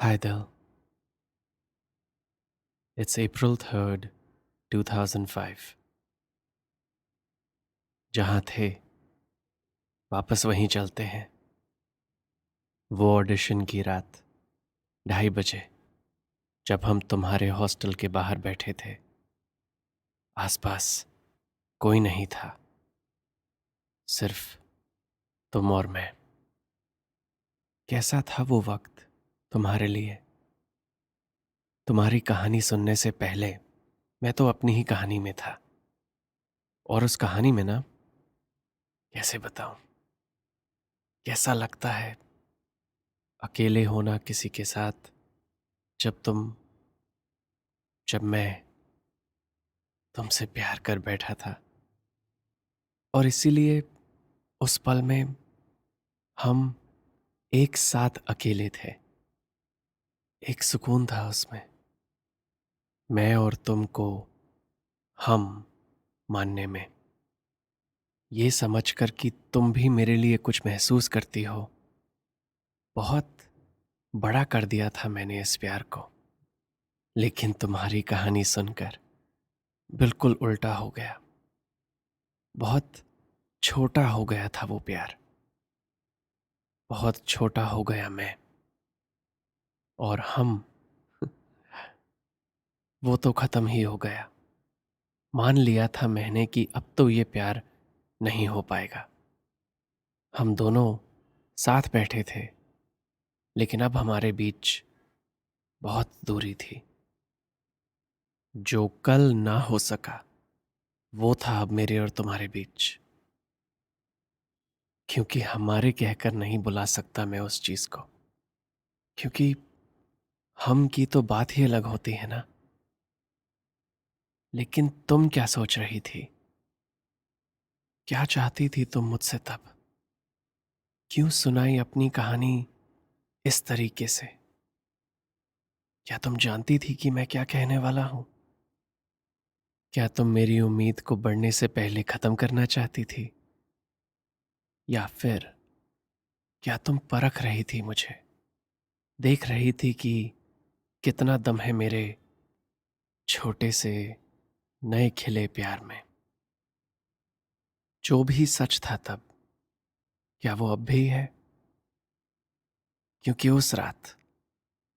Hi Dil. It's April 3rd, 2005. जहाँ थे वापस वहीं चलते हैं। वो ऑडिशन की रात 2:30 बजे जब हम तुम्हारे हॉस्टल के बाहर बैठे थे। आसपास कोई नहीं था, सिर्फ तुम और मैं। कैसा था वो वक्त तुम्हारे लिए? तुम्हारी कहानी सुनने से पहले मैं तो अपनी ही कहानी में था। और उस कहानी में ना, कैसे बताऊं, कैसा लगता है अकेले होना किसी के साथ, जब मैं तुमसे प्यार कर बैठा था। और इसीलिए उस पल में हम एक साथ अकेले थे। एक सुकून था उसमें, मैं और तुमको हम मानने में, ये समझकर कि तुम भी मेरे लिए कुछ महसूस करती हो। बहुत बड़ा कर दिया था मैंने इस प्यार को, लेकिन तुम्हारी कहानी सुनकर बिल्कुल उल्टा हो गया। बहुत छोटा हो गया था वो प्यार, बहुत छोटा हो गया मैं और हम। वो तो खत्म ही हो गया। मान लिया था मैंने कि अब तो ये प्यार नहीं हो पाएगा। हम दोनों साथ बैठे थे, लेकिन अब हमारे बीच बहुत दूरी थी। जो कल ना हो सका वो था अब मेरे और तुम्हारे बीच। क्योंकि हमारे कहकर नहीं बुला सकता मैं उस चीज को, क्योंकि हम की तो बात ही अलग होती है ना। लेकिन तुम क्या सोच रही थी? क्या चाहती थी तुम मुझसे तब? क्यों सुनाई अपनी कहानी इस तरीके से? क्या तुम जानती थी कि मैं क्या कहने वाला हूं? क्या तुम मेरी उम्मीद को बढ़ने से पहले खत्म करना चाहती थी? या फिर क्या तुम परख रही थी मुझे, देख रही थी कि कितना दम है मेरे छोटे से नए खिले प्यार में? जो भी सच था तब, क्या वो अब भी है? क्योंकि उस रात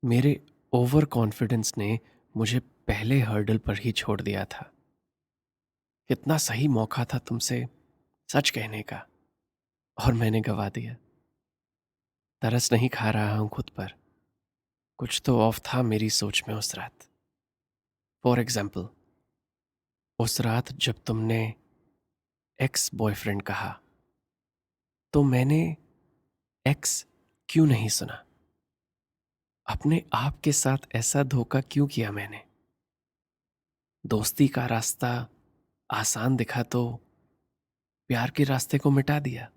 मेरे ओवर कॉन्फिडेंस ने मुझे पहले हर्डल पर ही छोड़ दिया था। कितना सही मौका था तुमसे सच कहने का, और मैंने गवा दिया। तरस नहीं खा रहा हूं खुद पर, कुछ तो ऑफ था मेरी सोच में उस रात। फॉर एग्जाम्पल, उस रात जब तुमने एक्स बॉयफ्रेंड कहा, तो मैंने एक्स क्यों नहीं सुना? अपने आप के साथ ऐसा धोखा क्यों किया मैंने? दोस्ती का रास्ता आसान दिखा तो प्यार के रास्ते को मिटा दिया।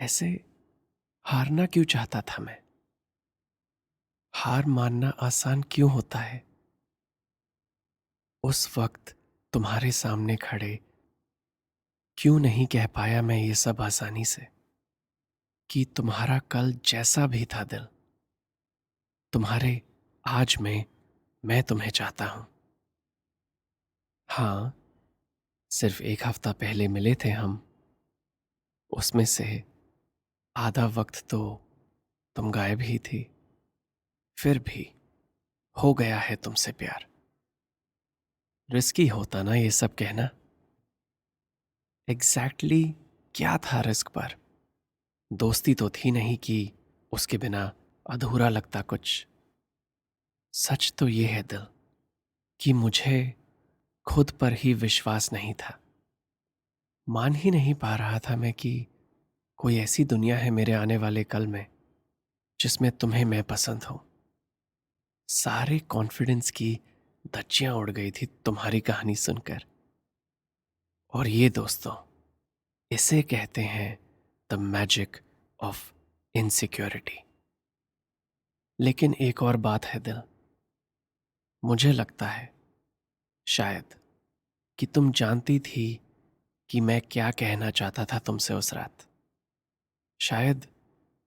ऐसे हारना क्यों चाहता था मैं? हार मानना आसान क्यों होता है? उस वक्त तुम्हारे सामने खड़े क्यों नहीं कह पाया मैं ये सब आसानी से, कि तुम्हारा कल जैसा भी था दिल, तुम्हारे आज में मैं तुम्हें चाहता हूं। हाँ, सिर्फ एक हफ्ता पहले मिले थे हम, उसमें से आधा वक्त तो तुम गायब ही थी। फिर भी हो गया है तुमसे प्यार। रिस्की होता ना ये सब कहना। एग्जैक्टली क्या था रिस्क पर? दोस्ती तो थी नहीं कि उसके बिना अधूरा लगता कुछ। सच तो ये है दिल, कि मुझे खुद पर ही विश्वास नहीं था। मान ही नहीं पा रहा था मैं कि कोई ऐसी दुनिया है मेरे आने वाले कल में जिसमें तुम्हें मैं पसंद हूं। सारे कॉन्फिडेंस की धज्जियां उड़ गई थी तुम्हारी कहानी सुनकर। और ये दोस्तों, इसे कहते हैं द मैजिक ऑफ इनसिक्योरिटी। लेकिन एक और बात है दिल, मुझे लगता है शायद कि तुम जानती थी कि मैं क्या कहना चाहता था तुमसे उस रात। शायद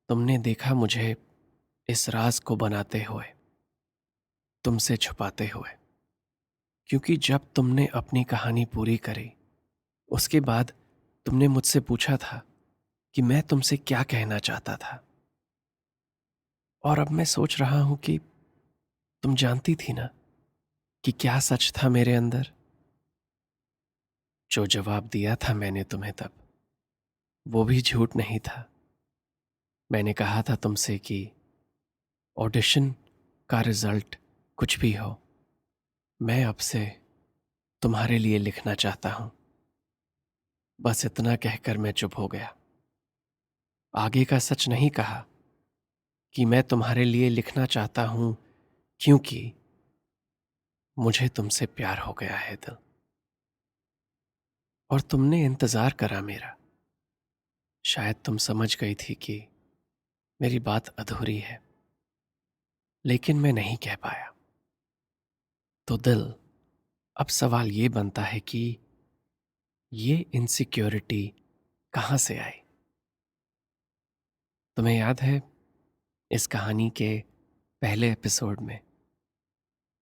तुमने देखा मुझे इस राज को बनाते हुए, तुमसे छुपाते हुए। क्योंकि जब तुमने अपनी कहानी पूरी करी, उसके बाद तुमने मुझसे पूछा था कि मैं तुमसे क्या कहना चाहता था। और अब मैं सोच रहा हूं कि तुम जानती थी ना कि क्या सच था मेरे अंदर। जो जवाब दिया था मैंने तुम्हें तब, वो भी झूठ नहीं था। मैंने कहा था तुमसे कि ऑडिशन का रिजल्ट कुछ भी हो, मैं अब से तुम्हारे लिए लिखना चाहता हूं। बस इतना कहकर मैं चुप हो गया। आगे का सच नहीं कहा कि मैं तुम्हारे लिए लिखना चाहता हूं क्योंकि मुझे तुमसे प्यार हो गया है दिल। और तुमने इंतजार करा मेरा। शायद तुम समझ गई थी कि मेरी बात अधूरी है, लेकिन मैं नहीं कह पाया। तो दिल, अब सवाल ये बनता है कि ये इनसिक्योरिटी कहां से आई। तुम्हें याद है इस कहानी के पहले एपिसोड में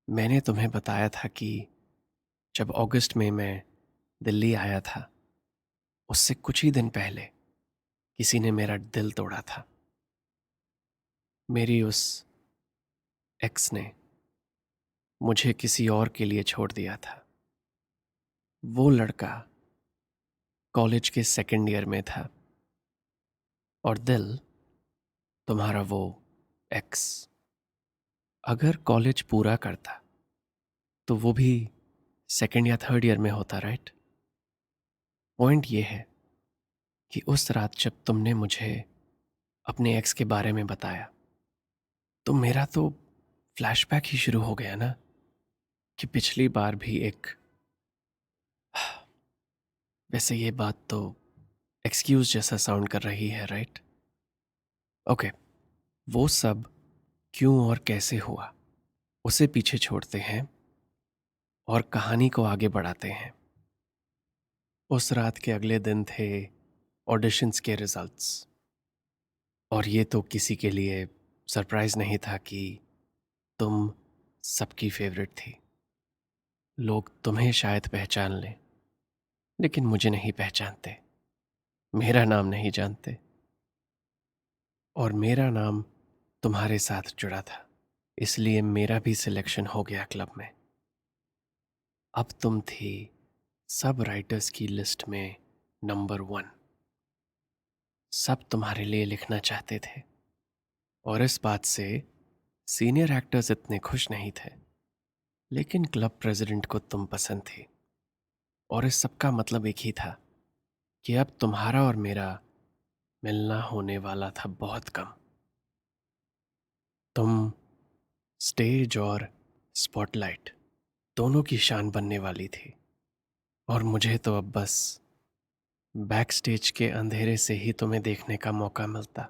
मैंने तुम्हें बताया था कि जब अगस्त में मैं दिल्ली आया था, उससे कुछ ही दिन पहले किसी ने मेरा दिल तोड़ा था। मेरी उस एक्स ने मुझे किसी और के लिए छोड़ दिया था। वो लड़का कॉलेज के सेकंड ईयर में था और दिल, तुम्हारा वो एक्स, अगर कॉलेज पूरा करता तो वो भी सेकंड या थर्ड ईयर में होता, राइट। पॉइंट ये है कि उस रात जब तुमने मुझे अपने एक्स के बारे में बताया, तो मेरा तो फ्लैशबैक ही शुरू हो गया ना कि पिछली बार भी एक, वैसे ये बात तो एक्सक्यूज जैसा साउंड कर रही है, राइट। ओके, वो सब क्यों और कैसे हुआ उसे पीछे छोड़ते हैं और कहानी को आगे बढ़ाते हैं। उस रात के अगले दिन थे ऑडिशंस के रिजल्ट्स, और ये तो किसी के लिए सरप्राइज नहीं था कि तुम सबकी फेवरेट थी। लोग तुम्हें शायद पहचान लें, लेकिन मुझे नहीं पहचानते, मेरा नाम नहीं जानते। और मेरा नाम तुम्हारे साथ जुड़ा था, इसलिए मेरा भी सिलेक्शन हो गया क्लब में। अब तुम थी सब राइटर्स की लिस्ट में नंबर 1। सब तुम्हारे लिए लिखना चाहते थे, और इस बात से सीनियर एक्टर्स इतने खुश नहीं थे, लेकिन क्लब प्रेसिडेंट को तुम पसंद थी। और इस सब का मतलब एक ही था कि अब तुम्हारा और मेरा मिलना होने वाला था बहुत कम। तुम स्टेज और स्पॉटलाइट दोनों की शान बनने वाली थी, और मुझे तो अब बस बैक स्टेज के अंधेरे से ही तुम्हें देखने का मौका मिलता।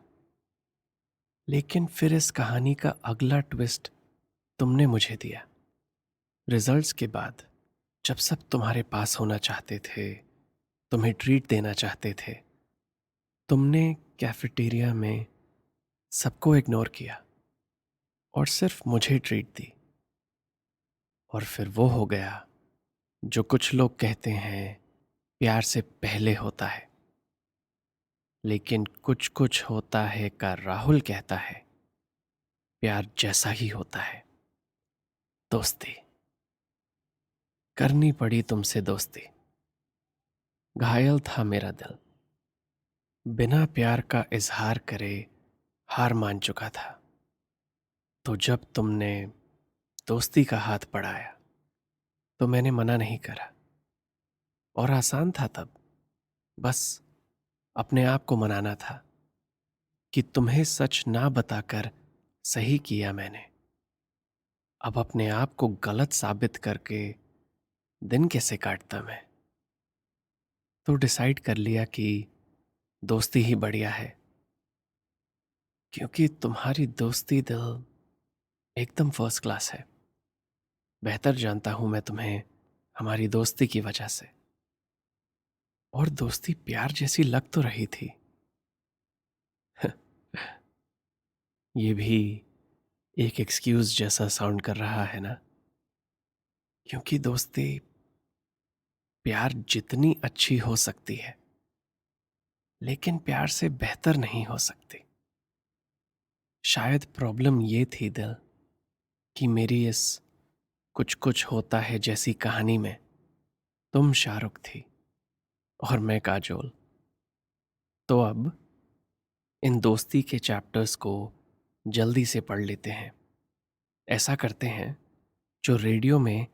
लेकिन फिर इस कहानी का अगला ट्विस्ट तुमने मुझे दिया। रिजल्ट्स के बाद जब सब तुम्हारे पास होना चाहते थे, तुम्हें ट्रीट देना चाहते थे, तुमने कैफेटेरिया में सबको इग्नोर किया और सिर्फ मुझे ट्रीट दी। और फिर वो हो गया जो कुछ लोग कहते हैं प्यार से पहले होता है, लेकिन कुछ कुछ होता है का राहुल कहता है प्यार जैसा ही होता है। दोस्ती करनी पड़ी तुमसे, दोस्ती। घायल था मेरा दिल, बिना प्यार का इजहार करे हार मान चुका था। तो जब तुमने दोस्ती का हाथ बढ़ाया तो मैंने मना नहीं करा। और आसान था तब, बस अपने आप को मनाना था कि तुम्हें सच ना बताकर सही किया मैंने। अब अपने आप को गलत साबित करके दिन कैसे काटता मैं। तो डिसाइड कर लिया कि दोस्ती ही बढ़िया है, क्योंकि तुम्हारी दोस्ती दिल एकदम फर्स्ट क्लास है। बेहतर जानता हूं मैं तुम्हें हमारी दोस्ती की वजह से। और दोस्ती प्यार जैसी लग तो रही थी। ये भी एक एक्सक्यूज जैसा साउंड कर रहा है ना, क्योंकि दोस्ती प्यार जितनी अच्छी हो सकती है, लेकिन प्यार से बेहतर नहीं हो सकती। शायद प्रॉब्लम ये थी दिल, कि मेरी इस कुछ कुछ होता है जैसी कहानी में तुम शाहरुख थी और मैं काजोल। तो अब इन दोस्ती के चैप्टर्स को जल्दी से पढ़ लेते हैं। ऐसा करते हैं जो रेडियो में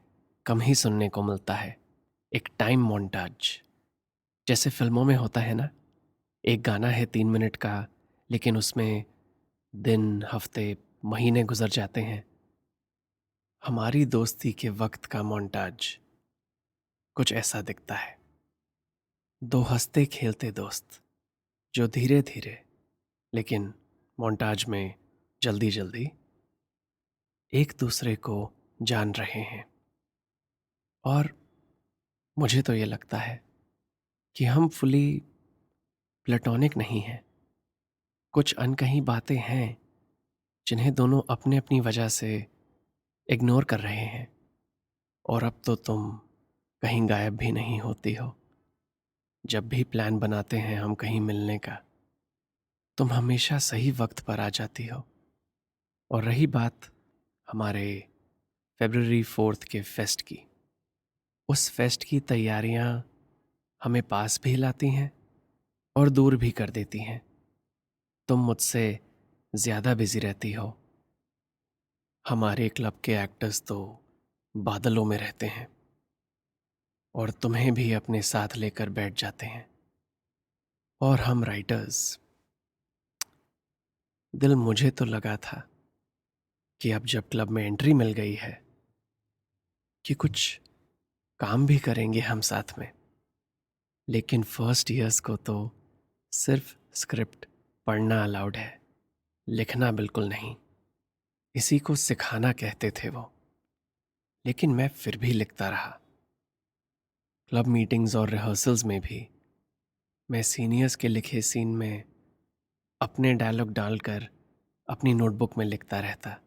कम ही सुनने को मिलता है, एक टाइम मोन्टाज। जैसे फिल्मों में होता है ना, एक गाना है 3 मिनट का, लेकिन उसमें दिन, हफ्ते, महीने गुजर जाते हैं। हमारी दोस्ती के वक्त का मोन्टाज कुछ ऐसा दिखता है। दो हंसते खेलते दोस्त जो धीरे धीरे, लेकिन मोन्टाज में जल्दी जल्दी एक दूसरे को जान रहे हैं। और मुझे तो ये लगता है कि हम फुली प्लेटोनिक नहीं हैं। कुछ अनकही बातें हैं जिन्हें दोनों अपने अपनी वजह से इग्नोर कर रहे हैं। और अब तो तुम कहीं गायब भी नहीं होती हो। जब भी प्लान बनाते हैं हम कहीं मिलने का, तुम हमेशा सही वक्त पर आ जाती हो। और रही बात हमारे February 4 के फेस्ट की, उस फेस्ट की तैयारियां हमें पास भी लाती हैं और दूर भी कर देती हैं। तुम मुझसे ज़्यादा बिजी रहती हो। हमारे क्लब के एक्टर्स तो बादलों में रहते हैं और तुम्हें भी अपने साथ लेकर बैठ जाते हैं। और हम राइटर्स, दिल मुझे तो लगा था कि अब जब क्लब में एंट्री मिल गई है कि कुछ काम भी करेंगे हम साथ में। लेकिन फर्स्ट ईयर्स को तो सिर्फ स्क्रिप्ट पढ़ना अलाउड है, लिखना बिल्कुल नहीं। इसी को सिखाना कहते थे वो, लेकिन मैं फिर भी लिखता रहा। क्लब मीटिंग्स और रिहर्सल्स में भी मैं सीनियर्स के लिखे सीन में अपने डायलॉग डालकर अपनी नोटबुक में लिखता रहता।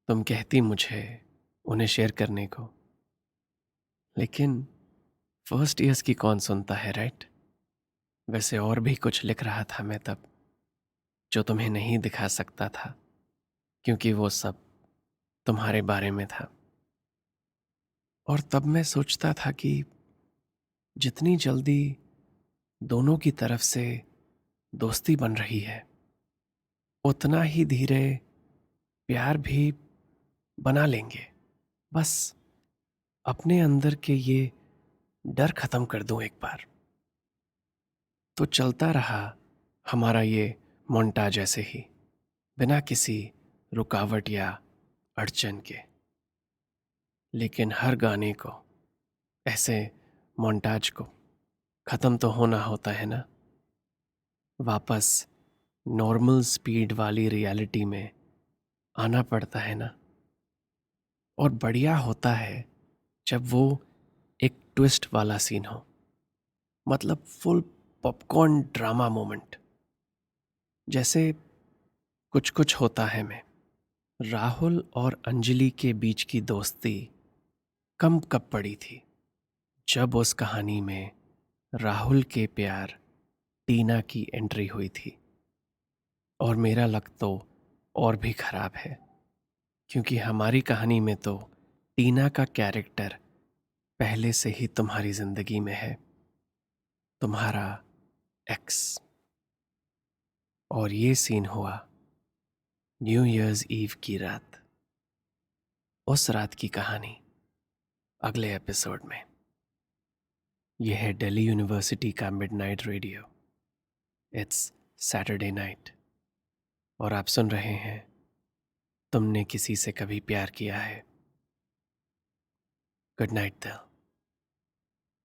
तुम कहती मुझे उन्हें शेयर करने को, लेकिन फर्स्ट ईयर्स की कौन सुनता है, राइट? वैसे और भी कुछ लिख रहा था मैं तब, जो तुम्हें नहीं दिखा सकता था, क्योंकि वो सब तुम्हारे बारे में था। और तब मैं सोचता था कि जितनी जल्दी दोनों की तरफ से दोस्ती बन रही है, उतना ही धीरे प्यार भी बना लेंगे। बस अपने अंदर के ये डर खत्म कर दूं एक बार। तो चलता रहा हमारा ये मोन्टाज ऐसे ही, बिना किसी रुकावट या अड़चन के। लेकिन हर गाने को, ऐसे मोन्टाज को खत्म तो होना होता है ना। वापस नॉर्मल स्पीड वाली रियलिटी में आना पड़ता है ना। और बढ़िया होता है जब वो एक ट्विस्ट वाला सीन हो, मतलब फुल पॉपकॉर्न ड्रामा मोमेंट। जैसे कुछ कुछ होता है में राहुल और अंजलि के बीच की दोस्ती कम कब पड़ी थी, जब उस कहानी में राहुल के प्यार टीना की एंट्री हुई थी। और मेरा लक तो और भी खराब है, क्योंकि हमारी कहानी में तो टीना का कैरेक्टर पहले से ही तुम्हारी जिंदगी में है, तुम्हारा एक्स। और ये सीन हुआ न्यू ईयर्स ईव की रात। उस रात की कहानी अगले एपिसोड में। यह है दिल्ली यूनिवर्सिटी का midnight radio. It's Saturday night और आप सुन रहे हैं तुमने किसी से कभी प्यार किया है। गुड नाइट दिल।